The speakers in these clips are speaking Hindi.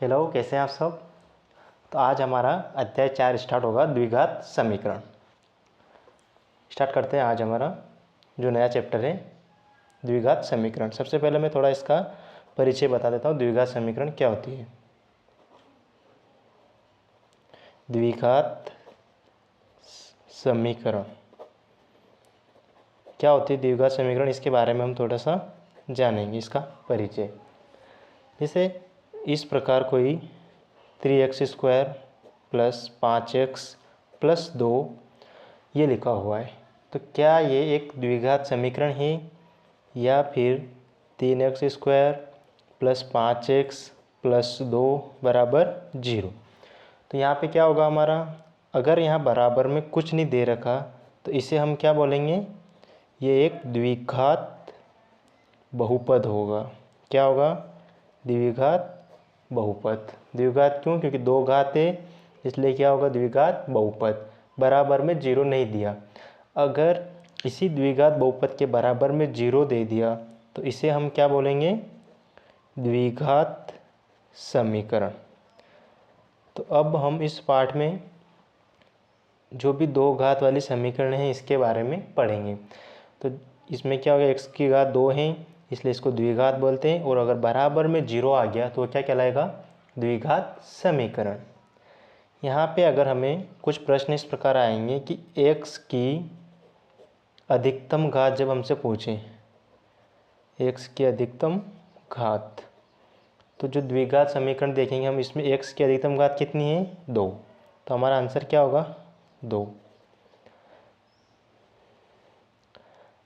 हेलो, कैसे हैं आप सब। तो आज हमारा अध्याय 4 स्टार्ट होगा, द्विघात समीकरण। स्टार्ट करते हैं आज हमारा जो नया चैप्टर है, द्विघात समीकरण। सबसे पहले मैं थोड़ा इसका परिचय बता देता हूँ, द्विघात समीकरण क्या होती है। द्विघात समीकरण क्या होती है, द्विघात समीकरण, इसके बारे में हम थोड़ा सा जानेंगे, इसका परिचय। जैसे इस प्रकार कोई 3x² + 5x + 2 ये लिखा हुआ है, तो क्या ये एक द्विघात समीकरण है या फिर 3x² + 5x + 2 = 0। तो यहाँ पे क्या होगा हमारा, अगर यहाँ बराबर में कुछ नहीं दे रखा तो इसे हम क्या बोलेंगे, ये एक द्विघात बहुपद होगा। क्या होगा, द्विघात बहुपद। द्विघात क्यों, क्योंकि दो घात है इसलिए क्या होगा, द्विघात बहुपद। बराबर में 0 नहीं दिया, अगर इसी द्विघात बहुपद के बराबर में 0 दे दिया तो इसे हम क्या बोलेंगे, द्विघात समीकरण। तो अब हम इस पाठ में जो भी दो घात वाली समीकरण है इसके बारे में पढ़ेंगे। तो इसमें क्या होगा, x की घात 2 है इसलिए इसको द्विघात बोलते हैं, और अगर बराबर में 0 आ गया तो क्या कहलाएगा, द्विघात समीकरण। यहाँ पे अगर हमें कुछ प्रश्न इस प्रकार आएंगे कि x की अधिकतम घात जब हमसे पूछें, x की अधिकतम घात, तो जो द्विघात समीकरण देखेंगे हम, इसमें x की अधिकतम घात कितनी है, 2। तो हमारा आंसर क्या होगा, 2।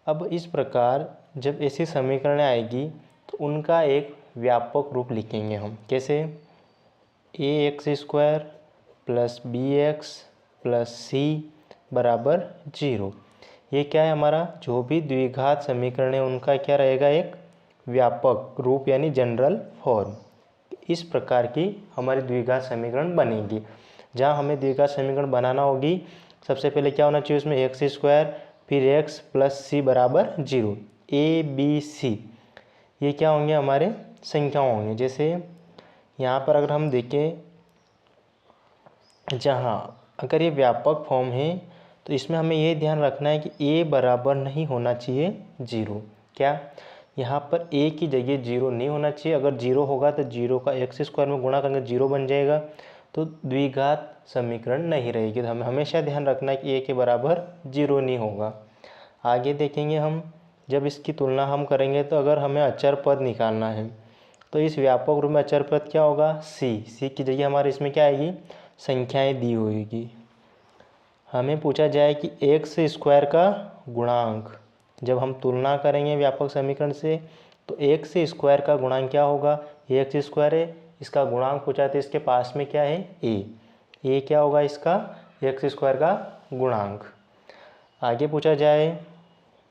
अब इस प्रकार जब ऐसी समीकरण आएगी तो उनका एक व्यापक रूप लिखेंगे हम। कैसे, ax² + bx + c = 0। ये क्या है, हमारा जो भी द्विघात समीकरण है उनका क्या रहेगा, एक व्यापक रूप यानी जनरल फॉर्म। इस प्रकार की हमारी द्विघात समीकरण बनेगी। जहाँ हमें द्विघात समीकरण बनाना होगी, सबसे पहले क्या होना चाहिए उसमें, x² फिर x + c = 0। a b c ये क्या होंगे, हमारे संख्याओं होंगे। जैसे यहाँ पर अगर हम देखें, जहाँ अगर ये व्यापक फॉर्म है तो इसमें हमें ये ध्यान रखना है कि a बराबर नहीं होना चाहिए 0। क्या, यहाँ पर a की जगह 0 नहीं होना चाहिए। अगर 0 होगा तो 0 का x² में गुणा करेंगे 0 बन जाएगा, तो द्विघात समीकरण नहीं रहेगी। तो हमें हमेशा ध्यान रखना है कि a के बराबर 0 नहीं होगा। आगे देखेंगे हम, जब इसकी तुलना हम करेंगे तो अगर हमें अचर पद निकालना है तो इस व्यापक रूप में अचर पद क्या होगा, c की जगह हमारे इसमें क्या आएगी, संख्याएं दी होगी। हमें पूछा जाए कि x² का गुणांक, जब हम तुलना करेंगे व्यापक समीकरण से तो x² का गुणांक क्या होगा, x² है, इसका गुणांक पूछा तो इसके पास में क्या है, a क्या होगा इसका, x² का गुणांक। आगे पूछा जाए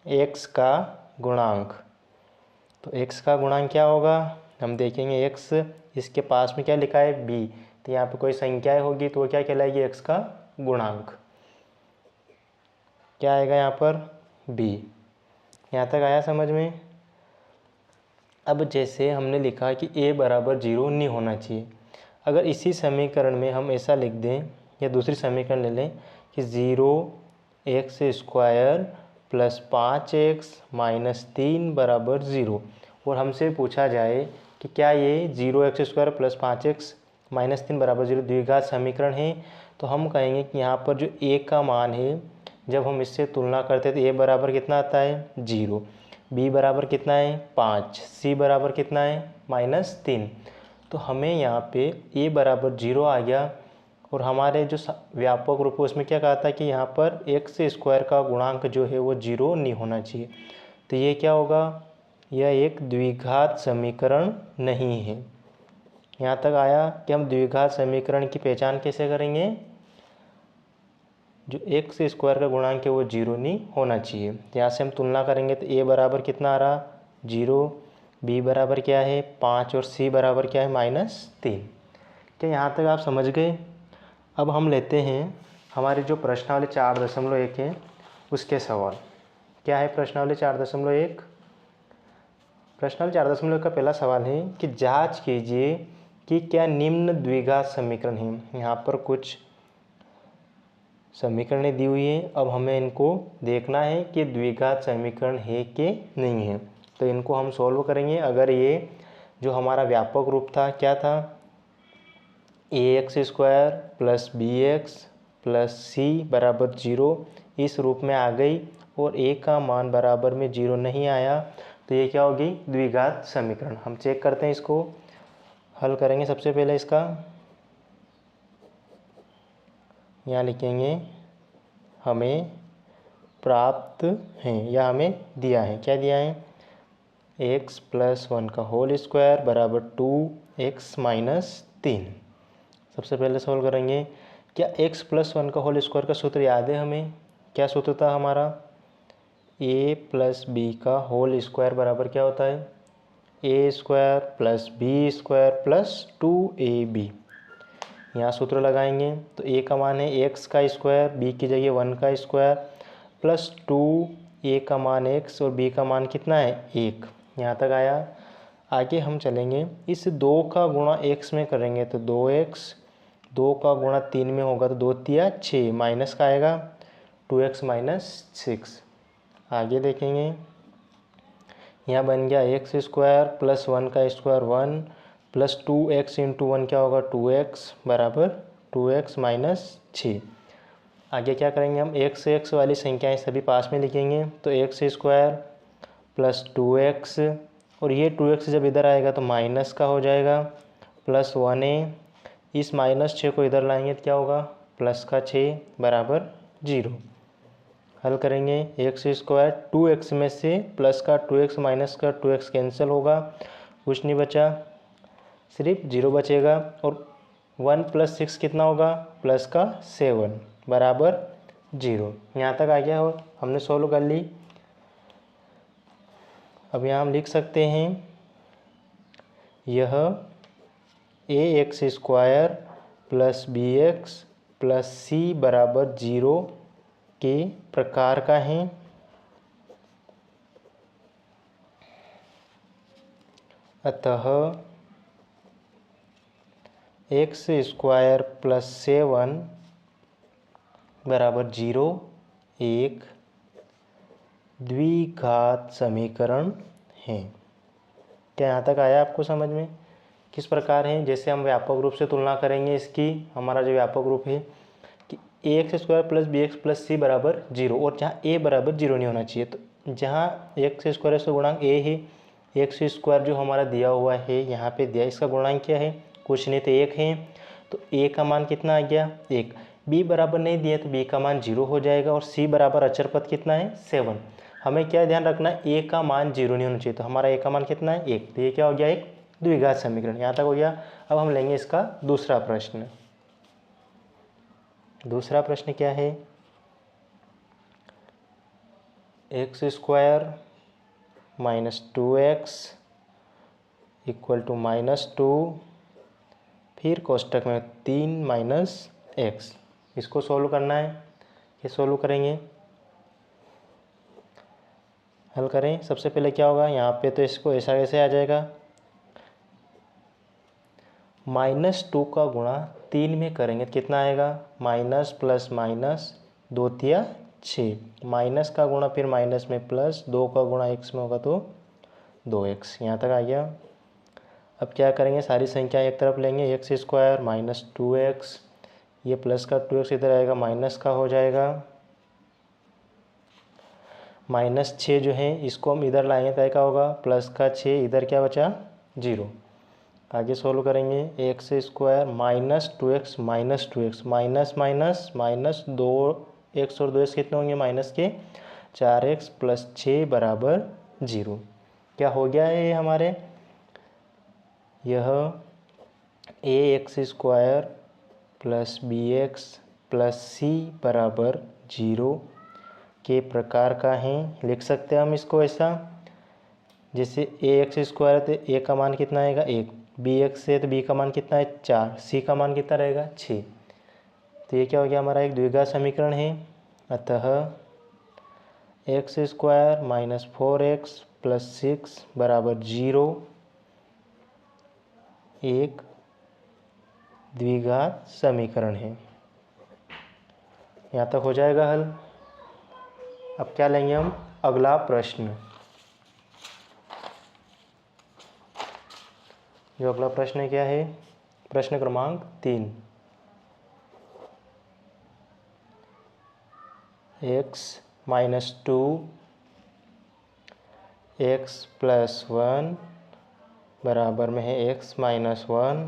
x का गुणांक, तो x का गुणांक क्या होगा, हम देखेंगे x, इसके पास में क्या लिखा है, b, तो यहाँ पे कोई संख्याएं होगी तो वो क्या कहलाएगी, x का गुणांक। क्या आएगा यहाँ पर, b। यहाँ तक आया समझ में। अब जैसे हमने लिखा कि a बराबर 0 नहीं होना चाहिए, अगर इसी समीकरण में हम ऐसा लिख दें या दूसरी समीकरण ले लें कि 0x² + 5x - 3 = 0, और हमसे पूछा जाए कि क्या ये 0x² + 5x - 3 = 0 द्विघात समीकरण है, तो हम कहेंगे कि यहाँ पर जो a का मान है जब हम इससे तुलना करते हैं तो a बराबर कितना आता है, 0, b बराबर कितना है, 5, c बराबर कितना है, -3। तो हमें यहाँ पे a बराबर 0 आ गया, और हमारे जो व्यापक रूप है उसमें क्या कहा था कि यहाँ पर x² का गुणांक जो है वो 0 नहीं होना चाहिए। तो ये क्या होगा, यह एक द्विघात समीकरण नहीं है। यहाँ तक आया कि हम द्विघात समीकरण की पहचान कैसे करेंगे, जो x² का गुणांक है वो 0 नहीं होना चाहिए। तो यहाँ से हम तुलना करेंगे तो a बराबर कितना आ रहा, 0, b बराबर क्या है, 5, और c बराबर क्या है, -3। क्या यहाँ तक आप समझ गए। अब हम लेते हैं हमारे जो प्रश्नावली 4.1 है उसके सवाल। क्या है प्रश्नावली 4.1, प्रश्नावली 4.1 का पहला सवाल है कि जांच कीजिए कि क्या निम्न द्विघात समीकरण है। यहाँ पर कुछ समीकरणें दी हुई है, अब हमें इनको देखना है कि द्विघात समीकरण है कि नहीं है। तो इनको हम सॉल्व करेंगे। अगर ये जो हमारा व्यापक रूप था क्या था, ax² plus bx plus c बराबर 0 इस रूप में आ गई और a का मान बराबर में 0 नहीं आया, तो ये क्या होगी, द्विघात समीकरण। हम चेक करते हैं, इसको हल करेंगे। सबसे पहले इसका यहाँ लिखेंगे हमें प्राप्त है या हमें दिया है। क्या दिया है, x प्लस 1 का होल स्क्वायर बराबर 2x माइनस 3। सबसे पहले सॉल्व करेंगे। क्या x प्लस 1 का होल स्क्वायर का सूत्र याद है हमें, क्या सूत्र था हमारा, a प्लस बी का होल स्क्वायर बराबर क्या होता है, a square plus B square plus 2ab। यहाँ सूत्र लगाएंगे तो a का मान है x का स्क्वायर, b की जगह 1 का स्क्वायर प्लस 2a का मान x और b का मान कितना है 1। यहाँ तक आया। आगे हम चलेंगे, इस 2 का गुणा x में करेंगे तो 2x, 2 का गुणा 3 में होगा तो 2 तिया 6, माइनस का आएगा 2x माइनस 6। आगे देखेंगे, यहाँ बन गया x स्क्वायर प्लस 1 का स्क्वायर 1 प्लस 2x इंटू 1 क्या होगा 2x बराबर 2x माइनस 6। आगे क्या करेंगे हम, x वाली संख्याएं सभी पास में लिखेंगे तो x स्क्वायर प्लस 2x और ये 2x जब इधर आएगा तो माइनस का हो जाएगा प्लस 1a, इस माइनस 6 को इधर लाएंगे तो क्या होगा प्लस का 6 बराबर 0। हल करेंगे, एक्स स्क्वायर 2x में से प्लस का 2x माइनस का 2x कैंसिल होगा, कुछ नहीं बचा, सिर्फ 0 बचेगा और 1 प्लस 6 कितना होगा प्लस का 7 बराबर 0। यहाँ तक आ गया हो, हमने सॉल्व कर ली। अब यहाँ हम लिख सकते हैं यह ax square plus bx plus c बराबर 0 के प्रकार का है। अतः x स्क्वायर प्लस 7 बराबर 0 एक द्विघात समीकरण है। क्या यहाँ तक आया आपको समझ में, किस प्रकार है। जैसे हम व्यापक रूप से तुलना करेंगे इसकी, हमारा जो व्यापक रूप है कि ax square plus bx plus c बराबर 0 और जहाँ a बराबर 0 नहीं होना चाहिए, तो जहाँ x स्क्वायर से गुणांक a है, x स्क्वायर जो हमारा दिया हुआ है यहाँ पे दिया, इसका गुणांक क्या है कुछ नहीं तो 1 है, तो a का मान कितना आ गया 1। b बराबर नहीं दिया तो b का मान 0 हो जाएगा और c बराबर अचर पद कितना है 7। हमें क्या ध्यान रखना है, a का मान 0 नहीं होना चाहिए, तो हमारा a का मान कितना है 1, तो ये क्या हो गया एक द्विघात समीकरण। यहाँ तक हो गया। अब हम लेंगे इसका दूसरा प्रश्न। दूसरा प्रश्न क्या है, x square minus 2x equal to -2 फिर कोष्टक में 3 माइनस x। इसको सोल्व करना है, ये सोल्व करेंगे, हल करें। सबसे पहले क्या होगा, यहाँ पे तो इसको ऐसा कैसे आ जाएगा, -2 का गुणा 3 में करेंगे तो कितना आएगा, माइनस प्लस माइनस 2 तिया 6, माइनस का गुणा फिर माइनस में प्लस, 2 का गुणा x में होगा तो 2x। यहाँ तक आ गया। अब क्या करेंगे, सारी संख्या एक तरफ लेंगे, एक्स स्क्वायर माइनस 2x, ये प्लस का 2x इधर आएगा माइनस का हो जाएगा, -6 जो है इसको हम इधर लाएंगे तो क्या होगा प्लस का 6, इधर क्या बचा 0। आगे सोल्व करेंगे, x square minus 2x minus minus minus 2x और 2x कितने होंगे माइनस के 4x प्लस 6 बराबर 0। क्या हो गया है ये हमारे, यह ax square plus bx plus c बराबर 0 के प्रकार का है। लिख सकते हैं हम इसको ऐसा, जैसे ax स्क्वायर है तो a का मान कितना आएगा 1, bx है तो b का मान कितना है 4, c का मान कितना रहेगा 6। तो ये क्या हो गया हमारा एक द्विघात समीकरण है। अतः x square minus 4x plus 6 बराबर 0 एक द्विघात समीकरण है। यहाँ तक हो जाएगा हल। अब क्या लेंगे हम, अगला प्रश्न। जो अगला प्रश्न क्या है, प्रश्न क्रमांक 3। x माइनस 2 x प्लस 1 बराबर में है x माइनस 1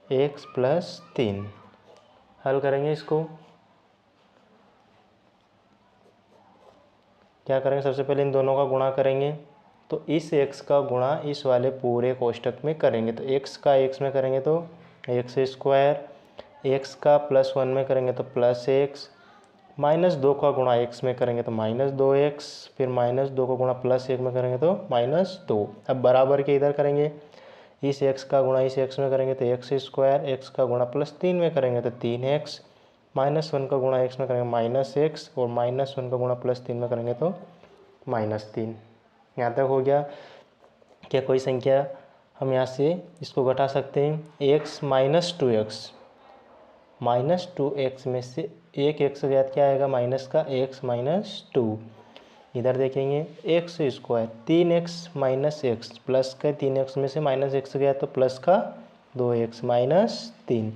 x प्लस 3। हल करेंगे इसको। क्या करेंगे, सबसे पहले इन दोनों का गुणा करेंगे। तो इस x का गुणा इस वाले पूरे कोष्ठक में करेंगे। तो x का x में करेंगे तो एक्स स्क्वायर, x का प्लस 1 में करेंगे तो प्लस x, माइनस 2 का गुणा x में करेंगे तो माइनस 2x, फिर माइनस 2 का गुणा प्लस 1 में करेंगे तो माइनस 2। अब बराबर के इधर करेंगे, इस x का गुणा इस x में करेंगे तो एक्स स्क्वायर, x का गुणा प्लस 3 में करेंगे तो 3x, माइनस 1 का गुणा x में करेंगे माइनस x, और माइनस 1 का गुणा प्लस 3 में करेंगे तो माइनस 3। यहाँ तक हो गया। क्या कोई संख्या हम यहाँ से इसको घटा सकते हैं। x minus 2x, minus 2x में से एक x गया क्या आएगा, माइनस का x माइनस 2। इधर देखेंगे x square, 3x minus x, plus का 3x में से माइनस एक्स गया तो प्लस का 2x माइनस 3।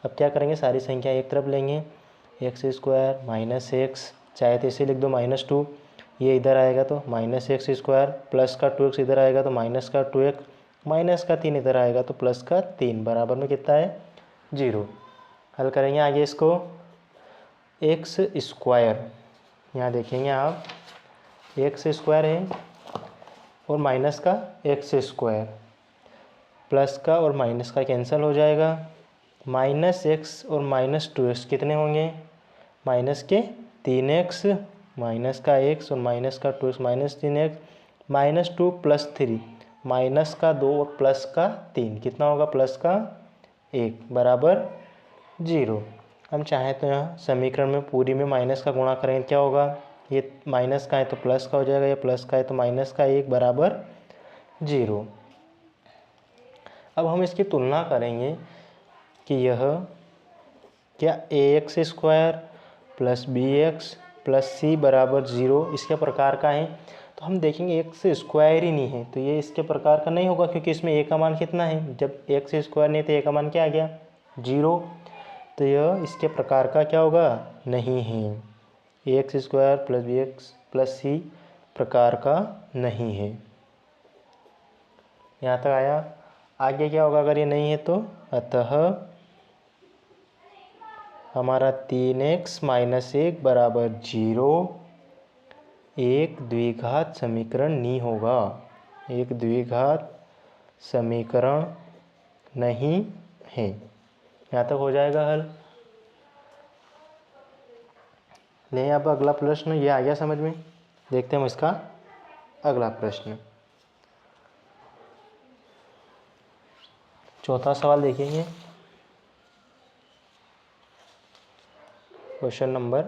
अब क्या करेंगे, सारी संख्या एक तरफ लेंगे, एक्स स्क्वायर माइनस एक्स, चाहे तो इसे लिख दो माइनस 2, ये इधर आएगा तो माइनस एक्स स्क्वायर, प्लस का 2x इधर आएगा तो माइनस का 2x, माइनस का 3 इधर आएगा तो प्लस का 3, बराबर में कितना है 0। हल करेंगे आगे इसको। एक्स स्क्वायर, यहाँ देखेंगे आप एक्स स्क्वायर है और माइनस का एक्स स्क्वायर, प्लस का और माइनस का कैंसिल हो जाएगा। माइनस एक्स और माइनस 2x कितने होंगे, माइनस के 3x, माइनस का x और माइनस का 2x minus 3x, minus 2 plus 3, minus का 2 और प्लस का 3 कितना होगा, प्लस का 1, बराबर 0। हम चाहें तो यहाँ समीकरण में पूरी में माइनस का गुणा करेंगे, क्या होगा, ये माइनस का है तो प्लस का हो जाएगा, ये प्लस का है तो माइनस का 1, बराबर 0। अब हम इसकी तुलना करेंगे कि यह क्या ax square plus bx plus c बराबर 0 इसके प्रकार का है। तो हम देखेंगे एक्स स्क्वायर ही नहीं है तो ये इसके प्रकार का नहीं होगा, क्योंकि इसमें a का मान कितना है, जब एक्स स्क्वायर नहीं तो a का मान क्या आ गया 0। तो यह इसके प्रकार का क्या होगा, नहीं है, x square plus b x plus c प्रकार का नहीं है। यहाँ तक आया। आगे क्या होगा अगर ये नहीं है तो, अतः हमारा 3x माइनस 1 बराबर 0 एक द्विघात समीकरण नहीं होगा, एक द्विघात समीकरण नहीं है। यहाँ तक हो जाएगा हल। नहीं, अब अगला प्रश्न ये आ गया समझ में, देखते हैं हम इसका अगला प्रश्न। चौथा सवाल देखेंगे, क्वेश्चन नंबर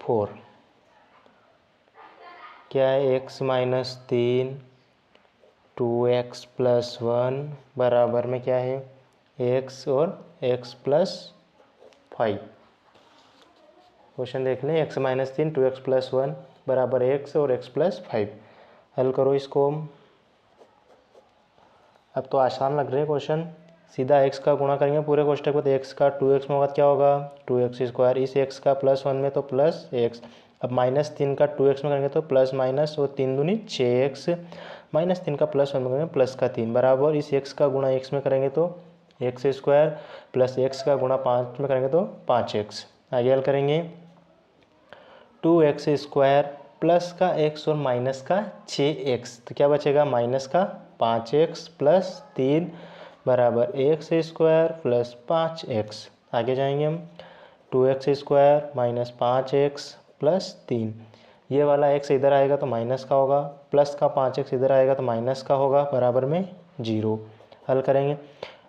4। क्या है, x माइनस 3 2x प्लस 1 बराबर में क्या है, x और x प्लस 5। क्वेश्चन देख लें, x माइनस 3 2x प्लस 1 बराबर x और x प्लस 5। हल करो इसको। अब तो आसान लग रहे हैं क्वेश्चन, सीधा x का गुणा करेंगे पूरे कोष्ठक में, तो x का 2x में होगा क्या होगा 2x स्क्वायर, इस x का प्लस 1 में तो प्लस x। अब माइनस 3 का 2x में करेंगे तो प्लस माइनस, और 3 दूनी 6x, माइनस 3 का प्लस 1 में करेंगे प्लस का 3, बराबर इस x का गुणा x में करेंगे तो x स्क्वायर, प्लस x का गुणा 5 में करेंगे तो 5x। आगे हल करेंगे, 2x स्क्वायर प्लस का x और माइनस का 6x, तो क्या बचेगा, माइनस का 5x प्लस 3 बराबर x स्क्वायर प्लस 5x। आगे जाएंगे हम, 2x square minus 5x plus 3, ये वाला x इधर आएगा तो माइनस का होगा, प्लस का 5x इधर आएगा तो माइनस का होगा, बराबर में 0। हल करेंगे,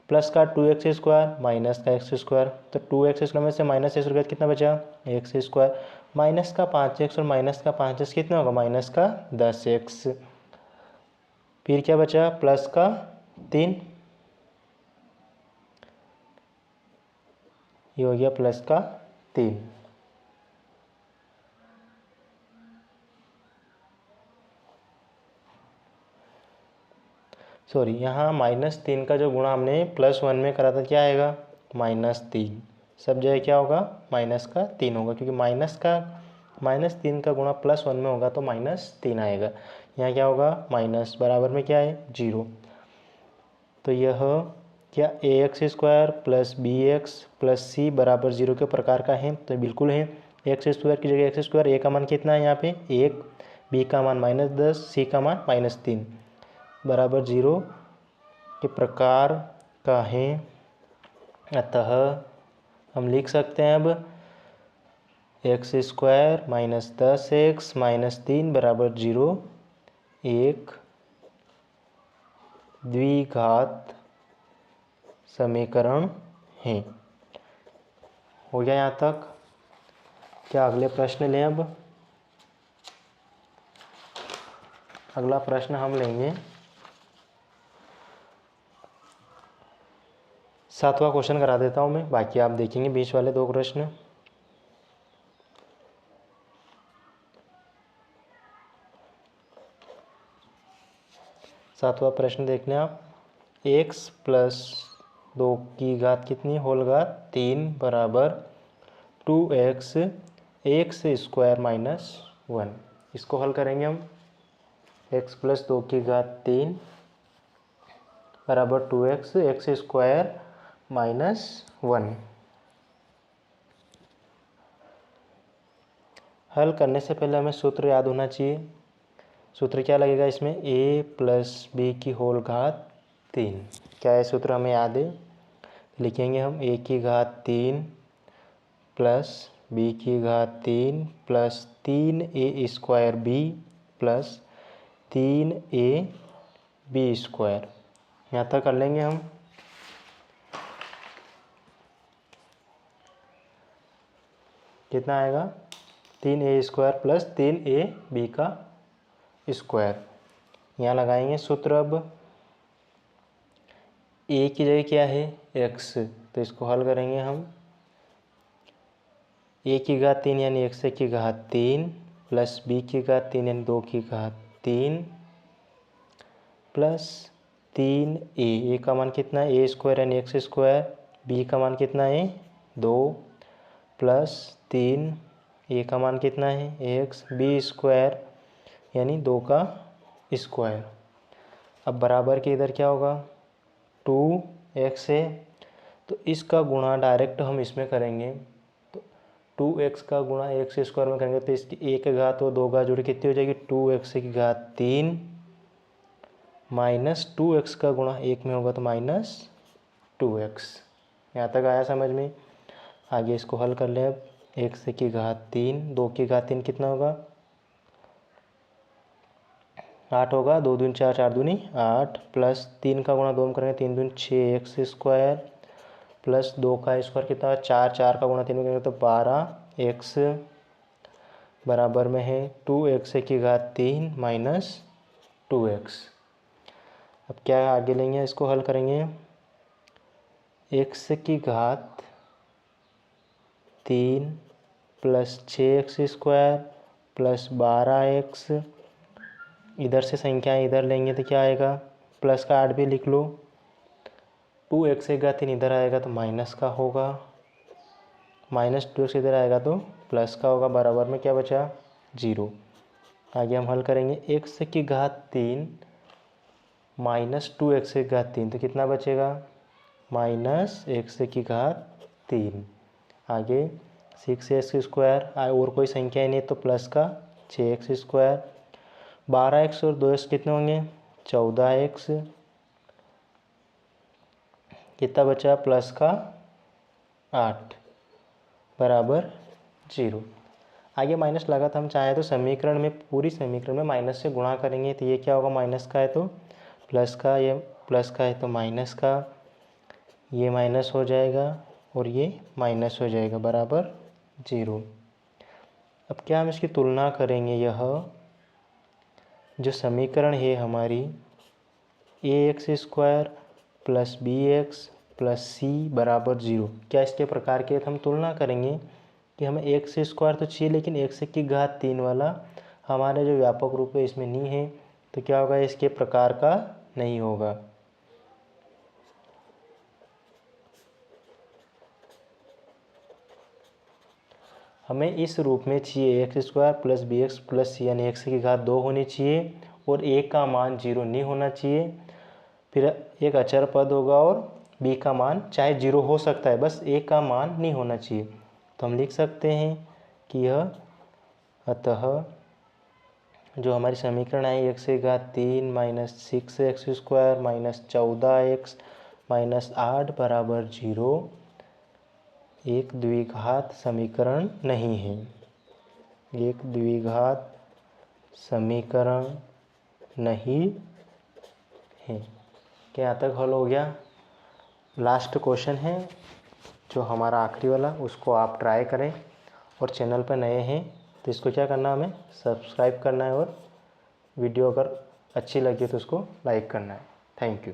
प्लस का 2x स्क्वायर माइनस का x स्क्वायर, तो 2x स्क्वायर में से माइनस x स्क्वायर कितना बचा, x स्क्वायर, माइनस का 5x और माइनस का 5x कितना होगा, माइनस का 10x। फिर क्या बचा, प्लस का 3, ये हो गया प्लस का 3। सॉरी, यहाँ -3 का जो गुणा हमने +1 में करा था क्या आएगा, -3। सब जगह क्या होगा, -3 होगा, क्योंकि -3 का गुणा +1 में होगा तो -3 आएगा। यहाँ क्या होगा, माइनस बराबर में क्या है, 0। तो यह क्या ax² + bx + c बराबर 0 के प्रकार का है, तो बिल्कुल है। x² की जगह x², a का मान कितना है यहाँ पे 1, b का मान -10, c का मान -3 बराबर 0 के प्रकार का है। अतः हम लिख सकते हैं अब x² - 10x - 3 बराबर 0 एक द्विघात समीकरण है। हो गया यहाँ तक। क्या अगले प्रश्न लें अब। अगला प्रश्न हम लेंगे 7वां क्वेश्चन करा देता हूँ मैं, बाकी आप देखेंगे बीच वाले 2 प्रश्न। सातवां प्रश्न देखने आप, x + 2 की घात कितनी, होल घात 3 बराबर 2x x² - 1। इसको हल करेंगे हम। x + 2 की घात 3 बराबर 2x x² - 1। हल करने से पहले हमें सूत्र याद होना चाहिए। सूत्र क्या लगेगा इसमें, a + b की होल घात 3। क्या है सूत्र, हमें याद है। लिखेंगे हम a की घात 3 + b की घात 3 + 3a² b + 3ab²। यहाँ तक कर लेंगे हम। कितना आएगा, 3a² + 3ab²। यहाँ लगाएंगे सूत्र। अब a की जगह क्या है, x, तो इसको हल करेंगे हम। a की घात 3 यानी x की घात 3 + b की घात 3 यानी 2 की घात 3 + 3a का मान कितना है, a² यानी x², b का मान कितना है 2 + 3a का मान कितना है x, b² यानी 2 का स्क्वायर। अब बराबर के इधर क्या होगा, 2x है, तो इसका गुणा डायरेक्ट हम इसमें करेंगे। तो 2x का गुणा x² में करेंगे तो इसकी 1 घात और 2 घात जोड़ी कितनी हो जाएगी, 2x की घात 3 - 2x का गुणा 1 में होगा तो -2x। यहाँ तक आया समझ में। आगे इसको हल कर लें अब। x की घात 3, 2 की घात 3 कितना होगा, 8 होगा, 2 दूनी 4, 4 दूनी 8 + 3 का गुणा 2 में करेंगे, 3 दूनी 6x² + 2 का स्क्वायर कितना है 4, 4 का गुणा 3 में करेंगे तो 12x बराबर में है 2x की घात 3 - 2x। अब क्या आगे लेंगे, इसको हल करेंगे। x की घात 3 + 6x² + 12x, इधर से संख्याएं इधर लेंगे तो क्या आएगा, प्लस का 8 भी लिख लो। 2x की घात 3 इधर आएगा तो माइनस का होगा, -2x इधर आएगा तो प्लस का होगा, बराबर में क्या बचा 0। आगे हम हल करेंगे, x की घात 3 - 2x की घात 3 तो कितना बचेगा, -x की घात 3। आगे 6x² और कोई संख्या ही नहीं तो प्लस का 6x², 12x और 2x कितने होंगे 14x, कितना बचा प्लस का 8 बराबर 0। आगे माइनस लगा था, हम चाहे तो समीकरण में पूरी समीकरण में माइनस से गुणा करेंगे तो ये क्या होगा, माइनस का है तो प्लस का, ये प्लस का है तो माइनस का, ये माइनस हो जाएगा और ये माइनस हो जाएगा बराबर 0। अब क्या हम इसकी तुलना करेंगे, यह जो समीकरण है हमारी ax² + bx प्लस सी बराबर 0। क्या इसके प्रकार के हम तुलना करेंगे कि हमें एक्स स्क्वायर तो चाहिए, लेकिन एक्स की घात 3 वाला हमारे जो व्यापक रूप है इसमें नहीं है, तो क्या होगा, इसके प्रकार का नहीं होगा। हमें इस रूप में चाहिए x square plus b x plus c, यानी एक्स की घात 2 होनी चाहिए और ए का मान 0 नहीं होना चाहिए। फिर एक अचर पद होगा और बी का मान चाहे 0 हो सकता है, बस ए का मान नहीं होना चाहिए। तो हम लिख सकते हैं कि यह, अतः जो हमारी समीकरण है एक्स की घात 3 minus 6x square minus 14x minus 8 बराबर 0 एक द्विघात समीकरण नहीं है। एक द्विघात समीकरण नहीं है। क्या यहाँ तक हल हो गया? लास्ट क्वेश्चन है जो हमारा आखिरी वाला, उसको आप ट्राई करें। और चैनल पर नए हैं तो इसको क्या करना, हमें सब्सक्राइब करना है और वीडियो अगर अच्छी लगी तो उसको लाइक करना है। Thank you.